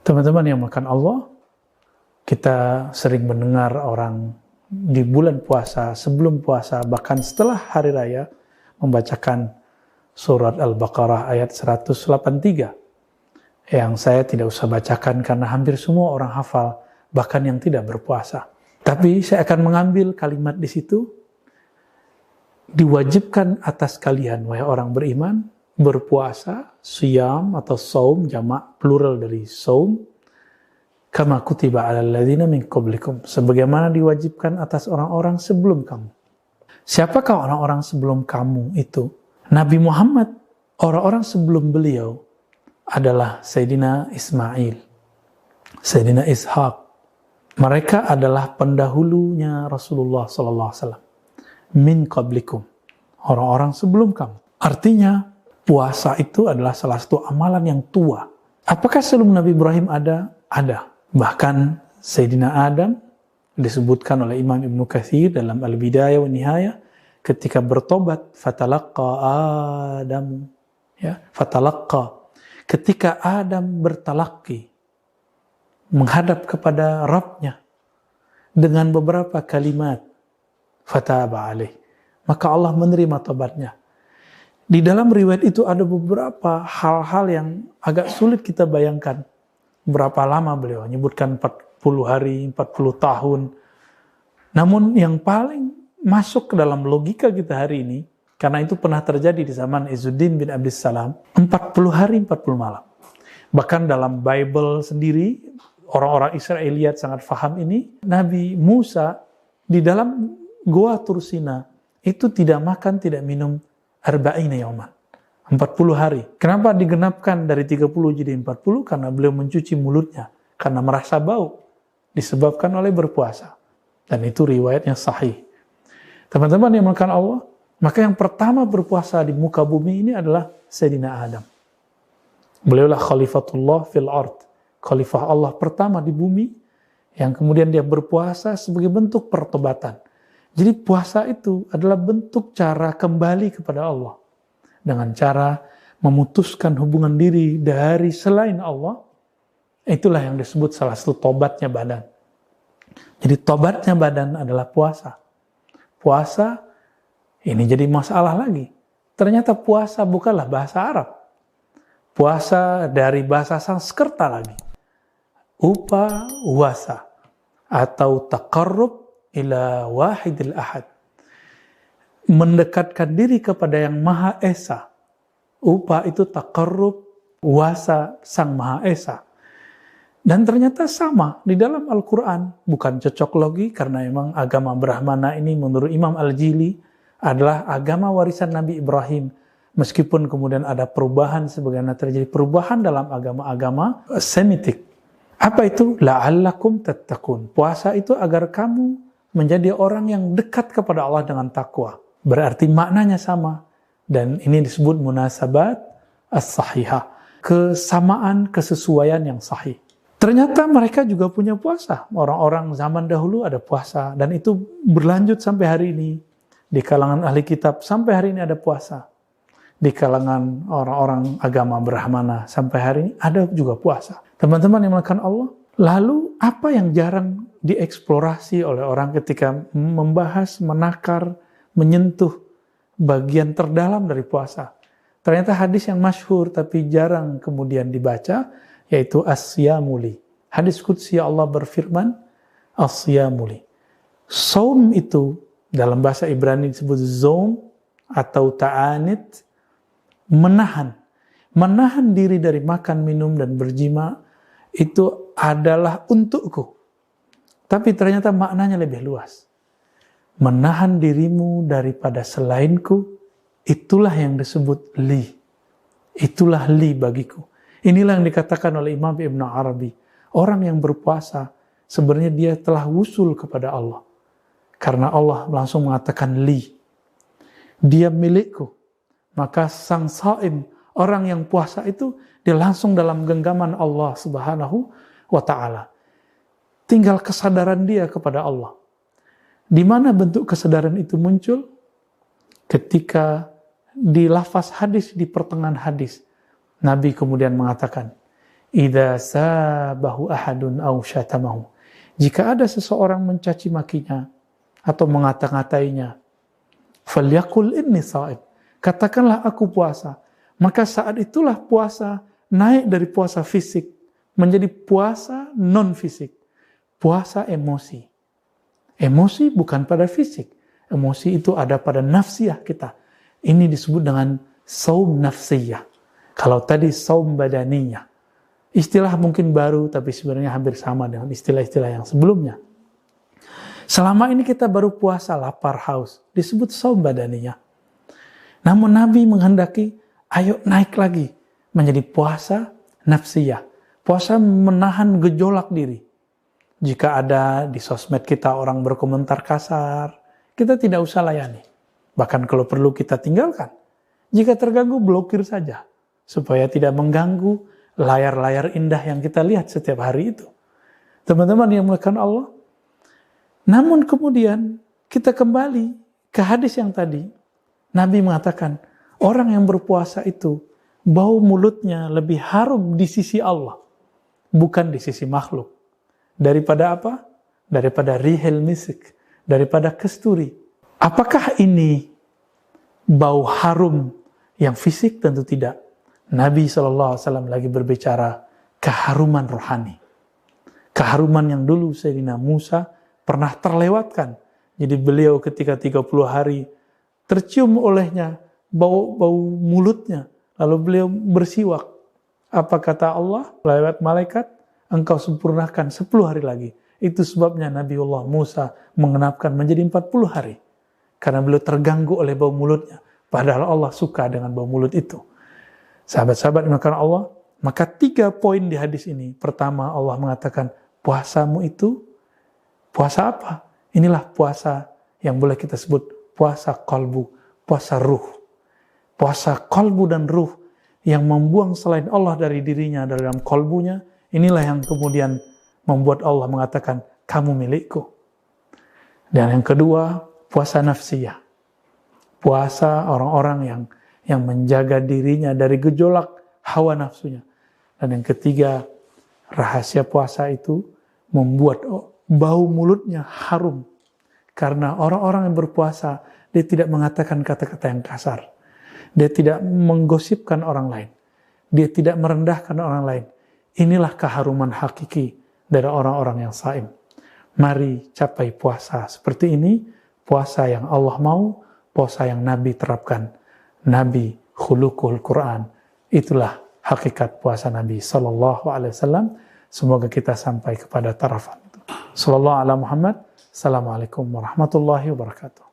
Teman-teman yang makan Allah, kita sering mendengar orang di bulan puasa, sebelum puasa, bahkan setelah hari raya, membacakan surat Al-Baqarah ayat 183. Yang saya tidak usah bacakan karena hampir semua orang hafal, bahkan yang tidak berpuasa. Tapi saya akan mengambil kalimat di situ, diwajibkan atas kalian, wahai orang beriman, berpuasa, siyam atau saum, jamak plural dari saum, kama kutiba alal ladzina min qablikum, sebagaimana diwajibkan atas orang-orang sebelum kamu. Siapakah orang-orang sebelum kamu itu? Nabi Muhammad, orang-orang sebelum beliau adalah Sayyidina Ismail, Sayyidina Ishaq. Mereka adalah pendahulunya Rasulullah SAW. Min qablikum, orang-orang sebelum kamu. Artinya, puasa itu adalah salah satu amalan yang tua. Apakah sebelum Nabi Ibrahim ada? Ada. Bahkan Sayyidina Adam disebutkan oleh Imam Ibnu Katsir dalam Al-Bidayah wa Nihayah ketika bertobat, fatalaqqa Adam, ya, fatalaqqa. Ketika Adam bertalaqi, menghadap kepada Rabb-Nya dengan beberapa kalimat, fataba alaih, maka Allah menerima tobatnya. Di dalam riwayat itu ada beberapa hal-hal yang agak sulit kita bayangkan. Berapa lama beliau menyebutkan 40 hari, 40 tahun. Namun yang paling masuk ke dalam logika kita hari ini, karena itu pernah terjadi di zaman Izzuddin bin Abdissalam, 40 hari, 40 malam. Bahkan dalam Bible sendiri, orang-orang Israeliat sangat faham ini. Nabi Musa di dalam Goa Tursina itu tidak makan, tidak minum arba'ina yauman, 40 hari. Kenapa digenapkan dari 30 jadi 40? Karena beliau mencuci mulutnya, karena merasa bau, disebabkan oleh berpuasa. Dan itu riwayatnya sahih. Teman-teman yang makan Allah, maka yang pertama berpuasa di muka bumi ini adalah Sayyidina Adam. Beliaulah khalifatullah fil ard, khalifah Allah pertama di bumi, yang kemudian dia berpuasa sebagai bentuk pertobatan. Jadi puasa itu adalah bentuk cara kembali kepada Allah. Dengan cara memutuskan hubungan diri dari selain Allah. Itulah yang disebut salah satu tobatnya badan. Jadi tobatnya badan adalah puasa. Puasa ini jadi masalah lagi. Ternyata puasa bukanlah bahasa Arab. Puasa dari bahasa Sanskerta lagi. Upawasa atau taqarrub ila wahidil ahad, mendekatkan diri kepada yang Maha Esa. Upa itu taqarrub, wasa sang Maha Esa. Dan ternyata sama di dalam Al-Quran, bukan cocok logi, karena memang agama Brahmana ini menurut Imam Al-Jili adalah agama warisan Nabi Ibrahim. Meskipun kemudian ada perubahan, sebagaimana terjadi perubahan dalam agama-agama Semitik. Apa itu? La'allakum tattaqun. Puasa itu agar kamu menjadi orang yang dekat kepada Allah dengan takwa. Berarti maknanya sama. Dan ini disebut munasabat as-sahihah. Kesamaan, kesesuaian yang sahih. Ternyata mereka juga punya puasa. Orang-orang zaman dahulu ada puasa. Dan itu berlanjut sampai hari ini. Di kalangan ahli kitab sampai hari ini ada puasa. Di kalangan orang-orang agama Brahmana sampai hari ini ada juga puasa. Teman-teman yang melakukan Allah, lalu apa yang jarang dieksplorasi oleh orang ketika membahas, menakar, menyentuh bagian terdalam dari puasa? Ternyata hadis yang masyhur tapi jarang kemudian dibaca, yaitu as-siyamuli. Hadis qudsi Allah berfirman, as-siyamuli. Saum itu dalam bahasa Ibrani disebut zoom atau ta'anit, menahan diri dari makan, minum, dan berjima. Itu adalah untukku. Tapi ternyata maknanya lebih luas. Menahan dirimu daripada selainku, itulah yang disebut li. Itulah li bagiku. Inilah yang dikatakan oleh Imam Ibn Arabi. Orang yang berpuasa, sebenarnya dia telah wusul kepada Allah. Karena Allah langsung mengatakan li. Dia milikku. Maka sang saim, orang yang puasa itu, dia langsung dalam genggaman Allah Subhanahu wa ta'ala. Tinggal kesadaran dia kepada Allah. Di mana bentuk kesadaran itu muncul? Ketika di lafaz hadis, di pertengahan hadis, Nabi kemudian mengatakan, idza sabahu ahadun aw syatamahu. Jika ada seseorang mencaci makinya atau mengata-ngatainya, falyaqul inni sha'im. Katakanlah aku puasa. Maka saat itulah puasa naik dari puasa fisik menjadi puasa non fisik. Puasa emosi. Emosi bukan pada fisik. Emosi itu ada pada nafsiyah kita. Ini disebut dengan saum nafsiyah. Kalau tadi saum badaniyah. Istilah mungkin baru, tapi sebenarnya hampir sama dengan istilah-istilah yang sebelumnya. Selama ini kita baru puasa lapar haus. Disebut saum badaniyah. Namun Nabi menghendaki, ayo naik lagi. Menjadi puasa nafsiyah. Puasa menahan gejolak diri. Jika ada di sosmed kita orang berkomentar kasar, kita tidak usah layani. Bahkan kalau perlu kita tinggalkan. Jika terganggu, blokir saja. Supaya tidak mengganggu layar-layar indah yang kita lihat setiap hari itu. Teman-teman yang melakukan Allah. Namun kemudian kita kembali ke hadis yang tadi. Nabi mengatakan, orang yang berpuasa itu, bau mulutnya lebih harum di sisi Allah. Bukan di sisi makhluk. Daripada apa? Daripada rihil misik. Daripada kesturi. Apakah ini bau harum yang fisik? Tentu tidak. Nabi SAW lagi berbicara keharuman rohani. Keharuman yang dulu Sayyidina Musa pernah terlewatkan. Jadi beliau ketika 30 hari tercium olehnya bau mulutnya. Lalu beliau bersiwak. Apa kata Allah? Lewat malaikat, engkau sempurnakan 10 hari lagi. Itu sebabnya Nabiullah Musa mengenapkan menjadi 40 hari. Karena beliau terganggu oleh bau mulutnya. Padahal Allah suka dengan bau mulut itu. Sahabat-sahabat dimakan Allah, maka 3 poin di hadis ini. Pertama, Allah mengatakan, puasamu itu, puasa apa? Inilah puasa yang boleh kita sebut puasa qalbu, puasa ruh. Puasa qalbu dan ruh yang membuang selain Allah dari dirinya, dari dalam qalbunya, inilah yang kemudian membuat Allah mengatakan, kamu milikku. Dan yang kedua, puasa nafsiyah. Puasa orang-orang yang menjaga dirinya dari gejolak hawa nafsunya. Dan yang ketiga, rahasia puasa itu membuat bau mulutnya harum. Karena orang-orang yang berpuasa, dia tidak mengatakan kata-kata yang kasar. Dia tidak menggosipkan orang lain. Dia tidak merendahkan orang lain. Inilah keharuman hakiki dari orang-orang yang shaim. Mari capai puasa seperti ini, puasa yang Allah mau, puasa yang Nabi terapkan. Nabi khuluqul Quran. Itulah hakikat puasa Nabi sallallahu alaihi wasallam. Semoga kita sampai kepada taraf itu. Sallallahu ala Muhammad. Assalamualaikum warahmatullahi wabarakatuh.